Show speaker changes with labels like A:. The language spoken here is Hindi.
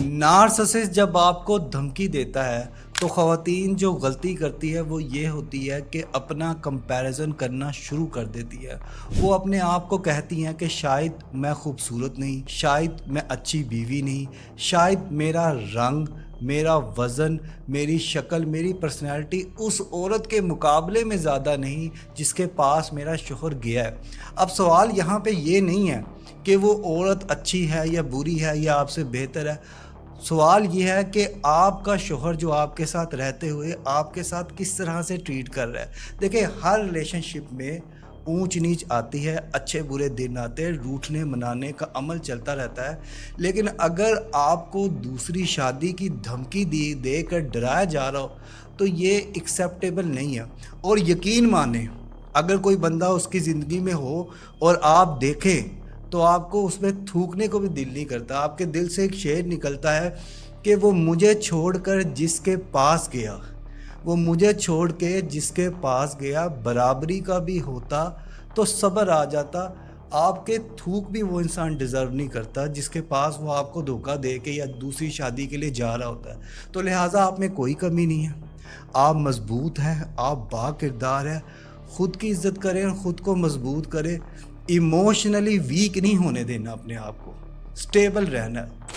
A: नार्सिसिस्ट जब आपको धमकी देता है तो ख़वातीन जो गलती करती है वो ये होती है कि अपना कंपैरिजन करना शुरू कर देती है। वो अपने आप को कहती हैं कि शायद मैं खूबसूरत नहीं, शायद मैं अच्छी बीवी नहीं, शायद मेरा रंग, मेरा वज़न, मेरी शक्ल, मेरी पर्सनैलिटी उस औरत के मुकाबले में ज़्यादा नहीं जिसके पास मेरा शोहर गया है। अब सवाल यहाँ पे ये नहीं है कि वो औरत अच्छी है या बुरी है या आपसे बेहतर है। सवाल ये है कि आपका शोहर जो आपके साथ रहते हुए आपके साथ किस तरह से ट्रीट कर रहा है। देखिए, हर रिलेशनशिप में ऊंच नीच आती है, अच्छे बुरे दिन आते हैं, रूठने मनाने का अमल चलता रहता है। लेकिन अगर आपको दूसरी शादी की धमकी दी देकर डराया जा रहा हो तो ये एक्सेप्टेबल नहीं है। और यकीन माने, अगर कोई बंदा उसकी ज़िंदगी में हो और आप देखें तो आपको उसमें थूकने को भी दिल नहीं करता। आपके दिल से एक शेर निकलता है कि वो मुझे छोड़कर जिसके पास गया, वो मुझे छोड़ के जिसके पास गया, बराबरी का भी होता तो सब्र आ जाता। आपके थूक भी वो इंसान डिज़र्व नहीं करता जिसके पास वो आपको धोखा दे के या दूसरी शादी के लिए जा रहा होता है। तो लिहाजा आप में कोई कमी नहीं है, आप मज़बूत हैं, आप बाकिरदार हैं। ख़ुद की इज़्ज़त करें और ख़ुद को मज़बूत करें। इमोशनली वीक नहीं होने देना, अपने आप को स्टेबल रहना है।